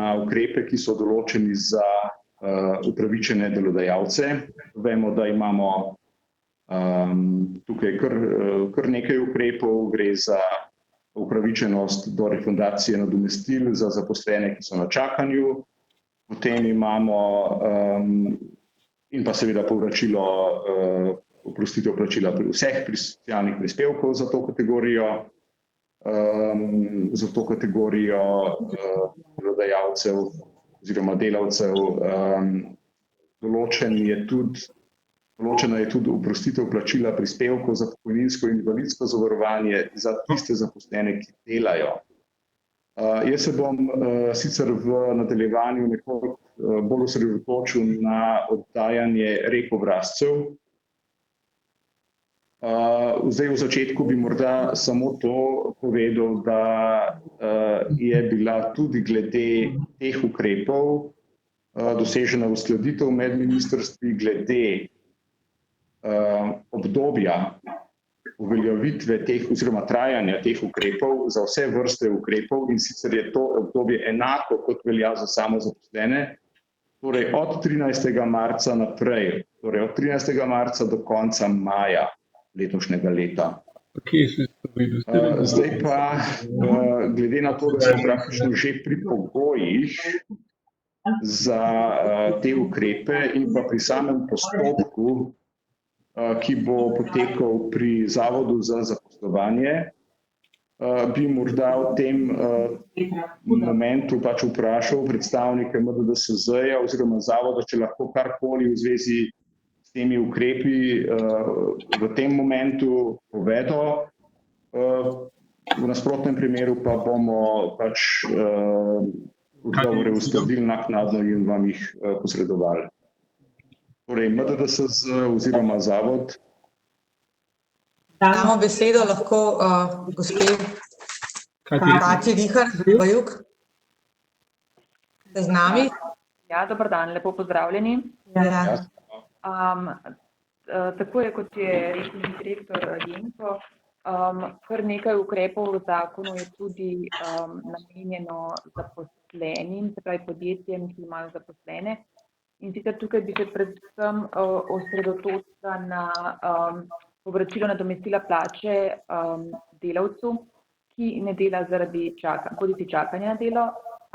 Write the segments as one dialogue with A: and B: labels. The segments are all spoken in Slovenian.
A: na ukrepe, ki so določeni za upravičene delodajalce. Vemo, da imamo tukaj kar nekaj ukrepov, gre za upravičenost do refundacije nadomestil za zaposlene, ki so na čakanju. Potem imamo in pa seveda povračilo, oprostitev plačila vseh socialnih prispevkov za to kategorijo delodajalcev oziroma delavcev. Določena je tudi oprostitev plačila prispevkov za pokojninsko in invalidsko zavarovanje za tiste zaposlene, ki delajo. Jaz se bom sicer v nadaljevanju nekoliko bolj osredotočil na oddajanje REK-obrazcev. Zdaj v začetku bi morda samo to povedal, da je bila tudi glede teh ukrepov dosežena uskladitev med ministrstvi glede obdobja uveljavitve teh oziroma trajanja teh ukrepov za vse vrste ukrepov, in sicer je to obdobje enako, kot velja za samozaposlene, torej od 13. marca naprej, torej od 13. marca do konca maja letošnjega leta. Zdaj pa, glede na to, da smo praktično že pri pogojih za te ukrepe in pa pri samem postopku, ki bo potekal pri Zavodu za zaposlovanje, bi morda v tem momentu vprašal predstavnike MDDSZ-ja oziroma Zavoda, če lahko karkoli v zvezi s temi ukrepi v tem momentu povedo. V nasprotnem primeru pa bomo odgovore uskladili naknadno in vam jih posredovali. Torej, MDDSZ oziroma Zavod.
B: Damo besedo lahko gospe Katji Vihar Bajuk. Ste z nami?
C: Ja, dober dan, lepo pozdravljeni.
B: Ja.
C: Tako je, kot je rekel direktor Jenko, kar nekaj ukrepov v zakonu je tudi namenjeno zaposlenim, se pravi podjetjem, ki imajo zaposlene. In sicer tukaj bi se predvsem osredotočila na povračilo nadomestila plače delavcu, ki ne dela zaradi bodisi čakanja na delo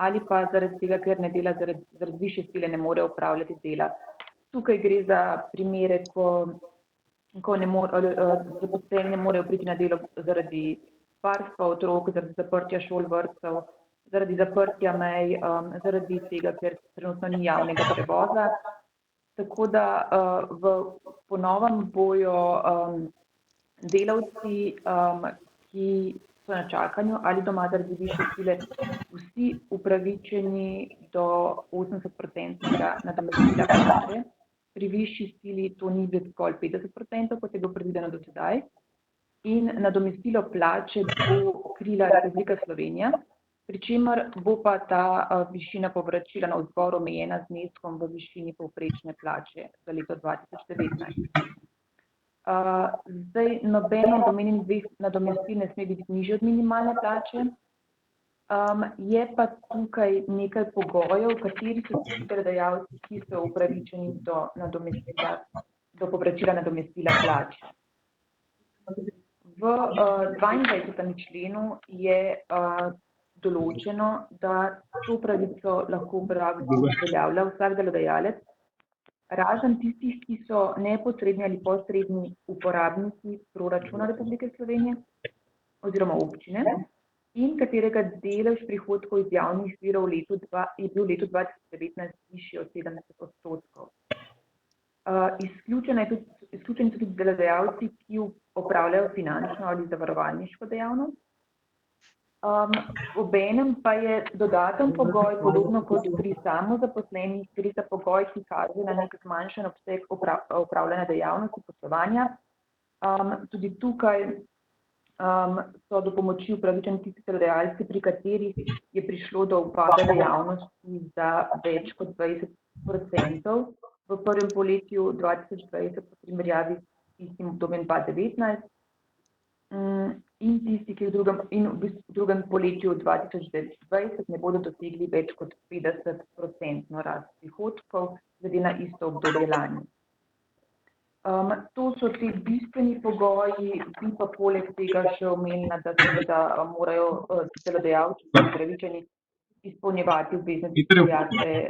C: ali pa zaradi tega, ker ne dela zaradi višje sile, ne more opravljati dela. Tukaj gre za primere, ko zaposleni ne morejo priti na delo zaradi varstva otrok, zaradi zaprtja šol, vrtcev, zaradi zaprtja mej, zaradi tega, ker trenutno ni javnega prevoza. Tako da po novem bojo delavci, ki so na čakanju ali doma zaradi višje sile, vsi upravičeni do 80% nadomestila plače. Pri višji sili to ni zgolj 50%, kot je bilo predvideno do sedaj. In nadomestilo plače bo krila Republika Slovenija, pri čemer bo pa ta višina povračila navzgor omejena z zneskom v višini povprečne plače za leto 2019. Zdaj, nobeno od omenjenih dveh nadomestil ne sme biti nižje od minimalne plače. Je pa tukaj nekaj pogojev, kateri so tisti delodajalci, ki so upravičeni do povračila nadomestila plače. V 22. členu je določeno, da to pravico lahko uveljavlja vsak delodajalec, razen tistih, ki so neposredni ali posredni uporabniki proračuna Republike Slovenije oziroma občine in katerega delež prihodkov iz javnih virov je bil v letu 2019 višji od 70%. Izključeni so tudi delodajalci, ki opravljajo finančno ali zavarovalniško dejavnost. Obenem pa je dodaten pogoj, podobno kot pri samozaposlenih, gre za pogoj, ki kaže na nek zmanjšan obseg opravljanja dejavnosti poslovanja. Tudi tukaj so do pomoči upravičeni tisti delodajalci, pri katerih je prišlo do upada dejavnosti za več kot 20% v prvem polletju 2020 v primerjavi s istim obdobjem 2019. in tisti, ki v drugem poletju 2020 ne bodo dosegli več kot 50% rast prihodkov glede na isto obdobje lani. To so ti bistveni pogoji, bi pa poleg tega še omenila, da seveda morajo delodajalci upravičeni izpolnjevati obveznosti terjatve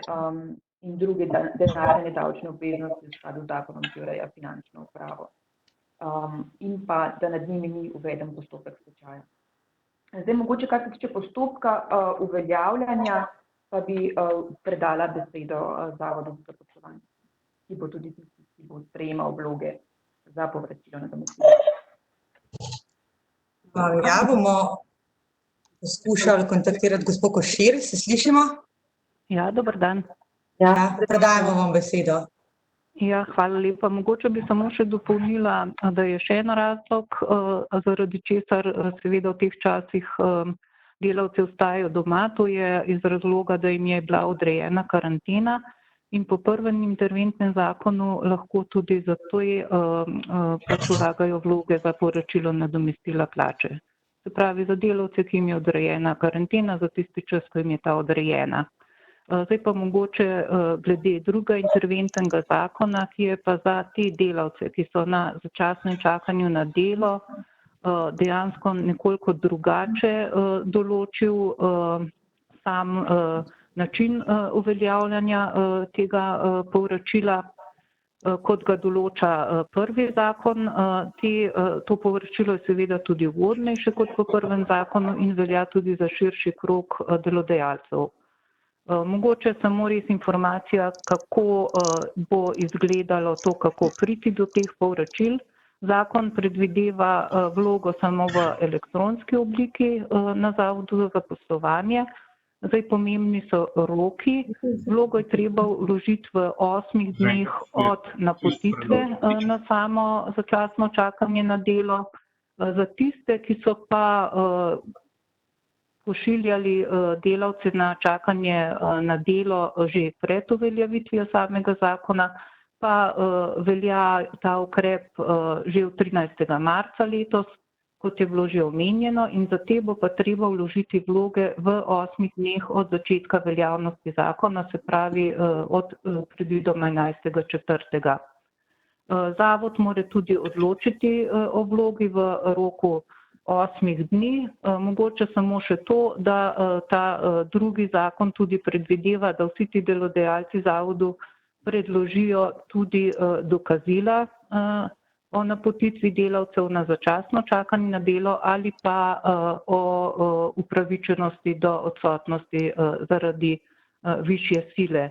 C: in druge denarne davčne obveznosti v skladu z zakonom, ki ureja finančno upravo. In pa, da nad njimi ni uveden postopek stečaja. Zdaj, mogoče, kar se tiče postopka uveljavljanja, pa bi predala besedo Zavodu za zaposlovanje, ki bo tudi tisti, ki bo sprejemal vloge za povračilo nadomestila.
B: Ja, bomo poskušali kontaktirati gospo Košir, se slišimo?
D: Ja, dober dan.
B: Ja, predajamo vam besedo.
D: Ja, hvala lepa. Mogoče bi samo še dopolnila, da je še en razlog, zaradi česar seveda v teh časih delavci ostajajo doma, to je iz razloga, da jim je bila odrejena karantena in po prvem interventnem zakonu lahko tudi zato pač vlagajo vloge za povračilo nadomestila plače. Se pravi, za delavce, ki jim je odrejena karantena, za tisti čas, ko jim je ta odrejena. Zdaj pa mogoče glede druga interventnega zakona, ki je pa za te delavce, ki so na začasnem čakanju na delo, dejansko nekoliko drugače določil sam način uveljavljanja tega povračila, kot ga določa prvi zakon. To povračilo je seveda tudi ugodnejše kot po prvem zakonu in velja tudi za širši krog delodajalcev. Mogoče samo res informacija, kako bo izgledalo to, kako priti do teh povračil. Zakon predvideva vlogo samo v elektronski obliki na Zavodu za zaposlovanje. Zdaj pomembni so roki. Vlogo je treba vložiti v 8 dneh od napotitve na samo začasno čakanje na delo. Za tiste, ki so pa pošiljali delavce na čakanje na delo že pred uveljavitvijo samega zakona, pa velja ta ukrep že od 13. marca letos, kot je bilo že omenjeno, in za te bo pa treba vložiti vloge v 8 dneh od začetka veljavnosti zakona, se pravi od predvidoma 11.4. Zavod mora tudi odločiti o vlogi v roku 8 dni. Mogoče samo še to, da ta drugi zakon tudi predvideva, da vsi ti delodajalci zavodu predložijo tudi dokazila o napotitvi delavcev na začasno čakanje na delo ali pa o upravičenosti do odsotnosti zaradi višje sile.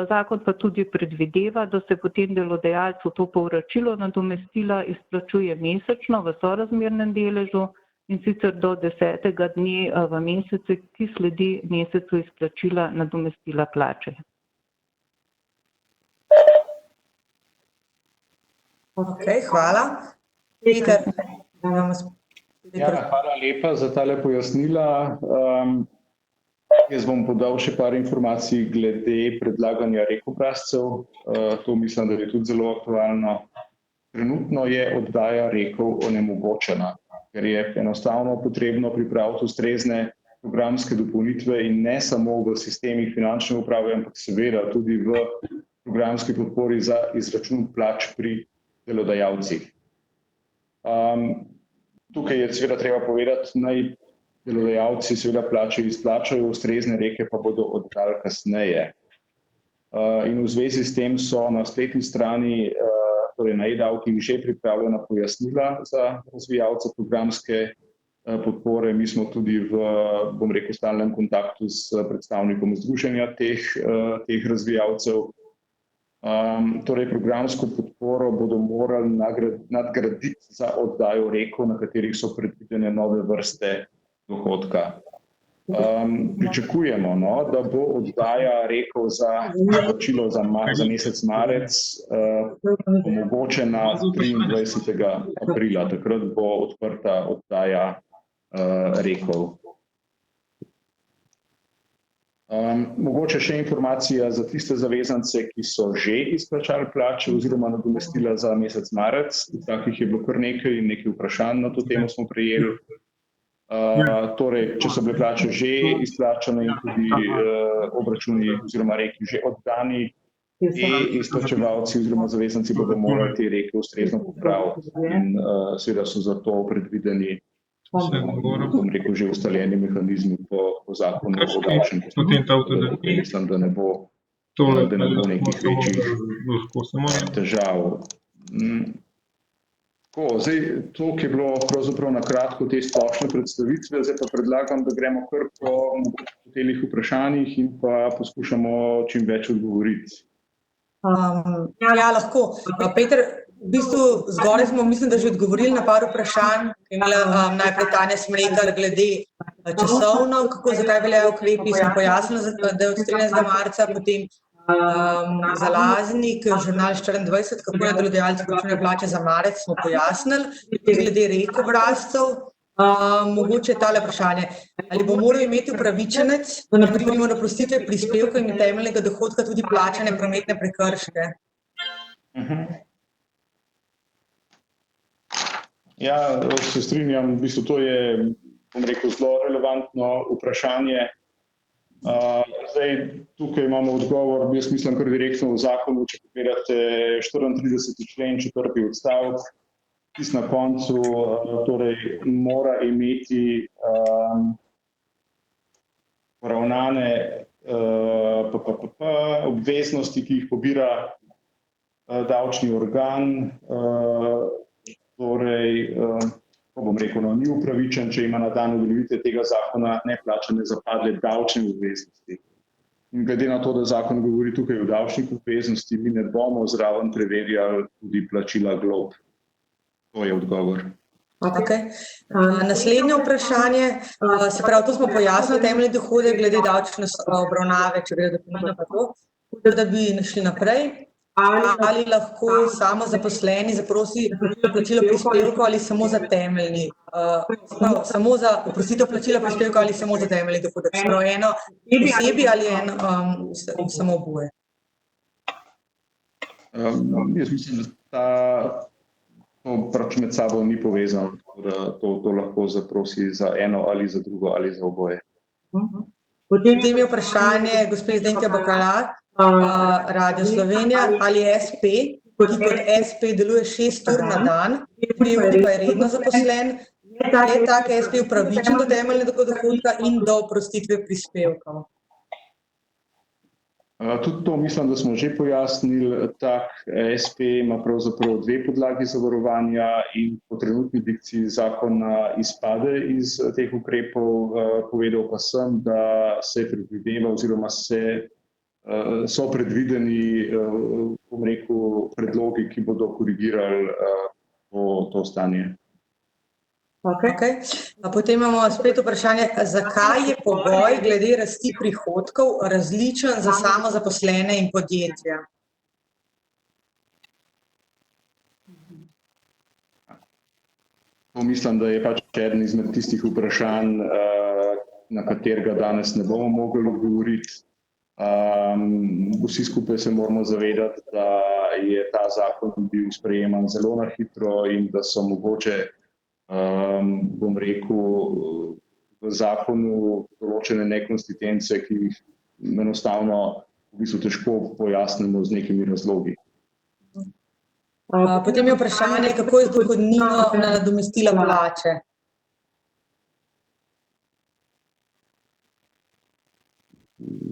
D: Zakon pa tudi predvideva, da se potem delodajalcu to povračilo nadomestila izplačuje mesečno v sorazmernem deležu in sicer do 10. dne v mesecu, ki sledi mesecu izplačila nadomestila plače.
B: Ok, hvala. Peter.
A: Hvala lepa za tale pojasnila. Jaz bom podal še par informacij glede predlaganja REK-obrazcev. To mislim, da je tudi zelo aktualno. Trenutno je oddaja REK-ov onemogočena, ker je enostavno potrebno pripraviti ustrezne programske dopolnitve in ne samo v sistemih finančne uprave, ampak seveda tudi v programski podpori za izračun plač pri delodajalcih. Tukaj je seveda treba povedati, naj delodajalci seveda plače izplačajo, ustrezne reke pa bodo oddali kasneje. In v zvezi s tem so na spletni strani, torej na e-davkih, že pripravljena pojasnila za razvijalce programske podpore. Mi smo tudi v, bom rekel, stalnem kontaktu s predstavnikom združenja teh razvijalcev. Torej programsko podporo bodo morali nadgraditi za oddajo rekov, na katerih so predvidene nove vrste dohodka. Pričakujemo, da bo oddaja rekov za plačilo za mesec marec omogočena 23. aprila. Takrat bo odprta oddaja rekov. Mogoče še informacija za tiste zavezance, ki so že izplačali plače oziroma nadomestila za mesec marec. Takih je bilo kar nekaj in nekaj vprašanj na to temo smo prejeli. Torej, če so bile plače že izplačane in tudi obračuni oziroma reki že oddani, izplačevalci oziroma zavezanci bodo morali te reke ustrezno popraviti in seveda so za to predvideni že ustaljeni mehanizmi po zakonu o davčnem postopku. Mislim, da ne bo nekih večjih težav. To je bilo pravzaprav na kratko te splošne predstavitve, zdaj pa predlagam, da gremo kar po telih vprašanjih in pa poskušamo čim več odgovoriti.
B: Ja, lahko. Peter, v bistvu zgoraj smo, mislim, da že odgovorili na par vprašanj. Najprej Tanja Smrekar glede časovno, zakaj veljajo ukrepi, smo pojasnili, da je od 13. marca, potem Zalaznik, Žurnal 24, kako je delodajalci plačujejo plače za marec, smo pojasnili. Glede rek obrazcev, mogoče tale vprašanje. Ali bo moral imeti upravičenec, na primer oprostitve prispevkov in temeljnega dohodka tudi plačane prometne prekrške?
A: Ja, se strinjam, v bistvu to je, bom rekel, zelo relevantno vprašanje. Zdaj, tukaj imamo odgovor, jaz mislim kar direktno v zakonu, če pogledate 34. člen, 4. odstavek, tisti na koncu, torej mora imeti poravnane obveznosti, ki jih pobira davčni organ, torej, ko bom rekel, ni upravičen, če ima na dan uveljavitve tega zakona neplačane zapadle davčne obveznosti. In glede na to, da zakon govori tukaj o davčnih obveznosti, mi ne bomo zraven preverjali tudi plačila glob. To je odgovor.
B: Naslednje vprašanje, se pravi, tu smo pojasnili temeljni dohodek glede davčne obravnave, če gre dopolnilno pa to, da bi šli naprej. Ali lahko samozaposleni zaprosi plačilo prispevkov ali samo za temeljni, samo za oprostitev plačila prispevkov ali samo za temeljni dohodek, sprav eno osebi ali samo oboje?
A: Jaz mislim, da to pač med sabo ni povezano, da to lahko zaprosi za eno ali za drugo ali za oboje.
B: Potem je vprašanje gospe Zdenke Bakalar, Radio Slovenija, ali SP, ki kot SP deluje 6 ur na dan, pa je redno zaposlen, je tak SP upravičen do temeljnega dohodka in do oprostitve prispevkov?
A: Tudi to mislim, da smo že pojasnili, tak SP ima pravzaprav 2 podlagi zavarovanja in po trenutni dikciji zakona izpade iz teh ukrepov, povedal pa sem, da se predvideva oziroma so predvideni, bom rekel, predlogi, ki bodo korigirali to stanje.
B: Potem imamo spet vprašanje, zakaj je pogoj glede rasti prihodkov različen za samozaposlene in podjetja?
A: Mislim, da je pač eden izmed tistih vprašanj, na katerega danes ne bomo mogli odgovoriti. Vsi skupaj se moramo zavedati, da je ta zakon bil sprejeman zelo na hitro in da so mogoče, bom rekel, v zakonu določene nekonsistence, ki jih enostavno v bistvu težko pojasnimo z nekimi razlogi.
B: Potem je vprašanje, kako je z dohodnino na nadomestila plače?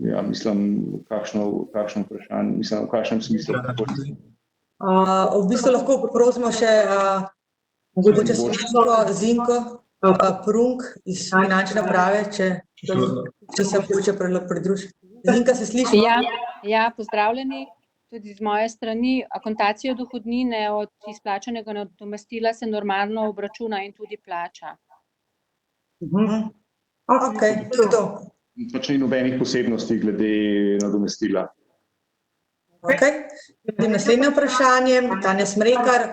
A: Ja, mislim, kakšno vprašanje, mislim, v kakšnem smislu.
B: V bistvu lahko prosimo še mogoče Zinko Prunk iz finančne uprave, če se hoče pridružiti. Zinka, se sliši?
E: Ja, pozdravljeni. Tudi z moje strani. Akontacijo dohodnine od izplačanega nadomestila se normalno obračuna in tudi plača.
B: To.
A: Pač ni nobenih posebnosti glede nadomestila.
B: Naslednje vprašanje, Tanja Smrekar.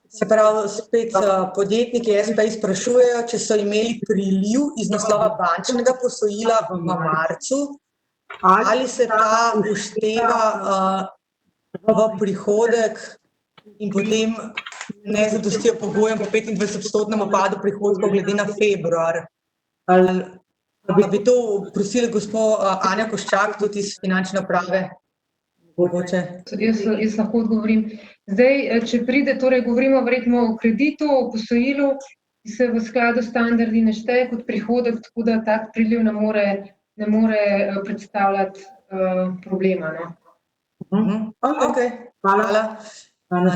B: Se pravi, spet podjetniki SPI sprašujejo, če so imeli priliv iz naslova bančnega posojila v marcu, ali se ta ušteva v prihodek in potem ne zadostijo pogojem po 25% upadu prihodkov glede na februar. Ali bi to prosili gospo Anjo Koščak, tudi iz finančne uprave? Mogoče.
F: Jaz lahko odgovorim. Zdaj, če pride, torej govorimo verjetno o kreditu, o posojilu, ki se v skladu s standardi ne šteje kot prihodek, tako da tak priliv ne more predstavljati problema, no.
B: Okej, hvala.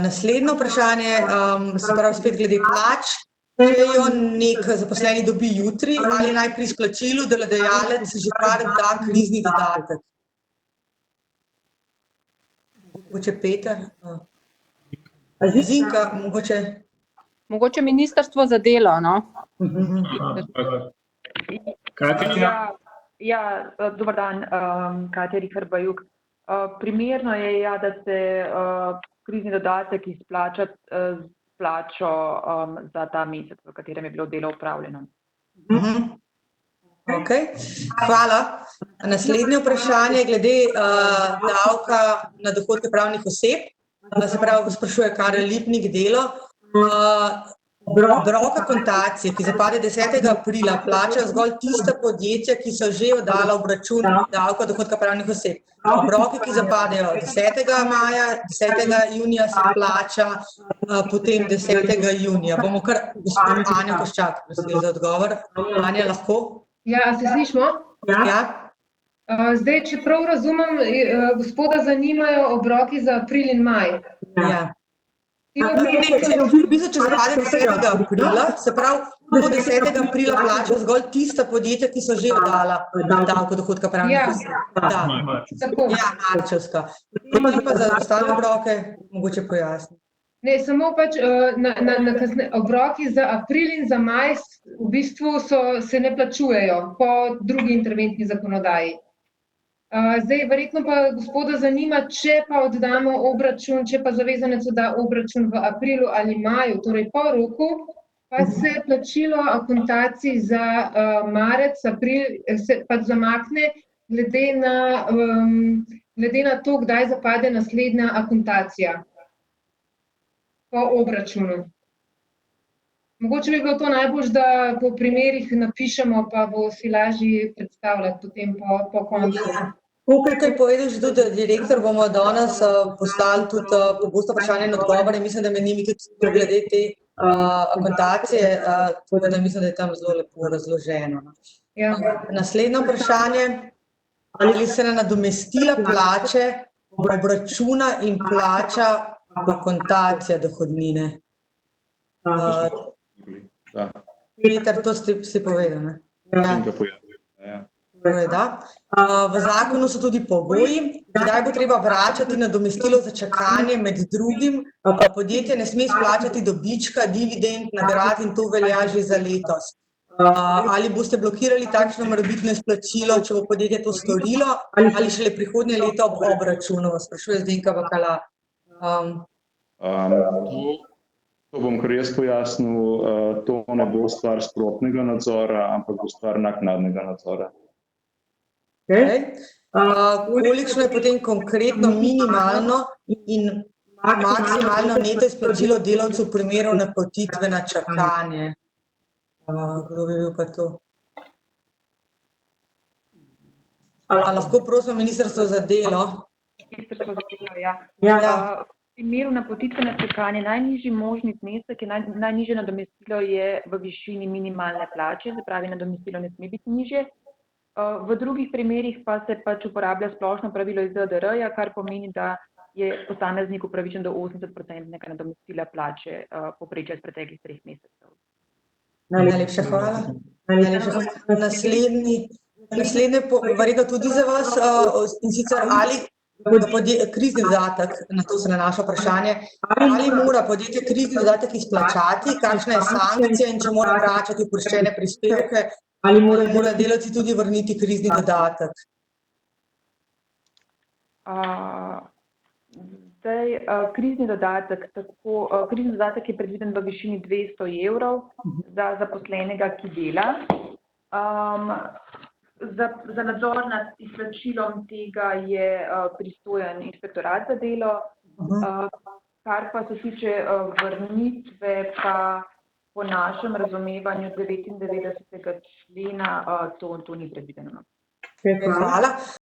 B: Naslednje vprašanje, se pravi spet glede plač. Če jo nek zaposleni dobi jutri, ali naj pri izplačilu delodajalec že kar da krizni dodatek? Mogoče Peter? Zinka, mogoče?
E: Mogoče Ministrstvo za delo, no?
C: Ja, dober dan, Katja Rihar Bajuk. Primerno je, ja, da se krizni dodatek izplača z plačo za ta mesec, v katerem je bilo delo opravljeno.
B: Okej, hvala. Naslednje vprašanje glede davka na dohodke pravnih oseb. Se pravi, sprašuje Karel Lipnik Delo. Obrok akontacije, ki zapade 10. aprila, plačajo zgolj tista podjetja, ki so že oddala obračun davka dohodka pravnih oseb. Obroki, ki zapadejo 10. maja, 10. junija se plača, potem 10. junija. Bomo kar gospod Anjo Koščak prosili za odgovor. Anja, lahko?
F: Ja, se slišimo?
B: Ja.
F: Zdaj, če prav razumem, gospoda zanimajo obroki za april in maj.
B: Ja. V bistvu, če zapade 10. aprila, se pravi, do 10. aprila plačajo zgolj tista podjetja, ki so že oddala davek od dohodka pravnih oseb.
F: Tako.
B: Ja, marčevska. Potem pa za ostale obroke, mogoče pojasni.
F: Ne, samo pač obroki za april in za maj v bistvu se ne plačujejo po drugi interventni zakonodaji. Zdaj, verjetno pa gospoda zanima, če pa oddamo obračun, če pa zavezanec odda obračun v aprilu ali maju, torej po roku, pa se plačilo akontacij za marec, april se pač zamakne glede na to, kdaj zapade naslednja akontacija po obračunu. Mogoče bi bilo to najboljše, da po primerih napišemo, pa bo si lažje predstavljati potem po koncu.
B: Kot je povedal že tudi direktor, bomo danes poslali tudi pogosto vprašanje in odgovore. Mislim, da med njimi tudi glede te akontacije, tako da mislim, da je tam zelo lepo razloženo.
F: Ja.
B: Naslednje vprašanje, ali se na nadomestila plače obračuna in plača akontacija dohodnine? Peter, to si povedal, ne? Ja. V zakonu so tudi pogoji, kdaj bo treba vračati nadomestilo za čakanje, med drugim podjetje ne sme izplačati dobička, dividend, nagrad in to velja že za letos. Ali boste blokirali takšno morebitno izplačilo, če bo podjetje to storilo, ali šele prihodnje leto ob obračunu, sprašuje Zdenka Bakala.
A: To bom kar jaz pojasnil, to ne bo stvar sprotnega nadzora, ampak bo stvar naknadnega nadzora.
B: Kolikšno je potem konkretno minimalno in maksimalno neto izplačilo delavcev v primeru napotitve na čakanje? Kdo bi bil pa to? A lahko prosim Ministrstvo za delo?
C: Ministrstvo za delo, ja. V primeru napotitve na čakanje najnižji možni znesek, najnižje nadomestilo je v višini minimalne plače, se pravi, nadomestilo ne sme biti nižje. V drugih primerih pa se pač uporablja splošno pravilo iz ZDR-ja, kar pomeni, da je posameznik upravičen do 80% nadomestila plače povprečja iz preteklih 3 mesecev.
B: Najlepša hvala. Naslednje verjetno tudi za vas, in sicer ali krizni dodatek, na to se nanaša vprašanje, ali mora podjetje krizni dodatek izplačati, kakšna je sankcija in če mora vračati oproščene prispevke, ali mora delavci tudi vrniti krizni dodatek?
C: Zdaj, krizni dodatek je predviden v višini 200 evrov za zaposlenega, ki dela. Za nadzor nad izplačilom tega je pristojen inšpektorat za delo, kar pa se tiče vrnitve, pa po našem razumevanju 99. člena to ni predvideno.
B: Hvala.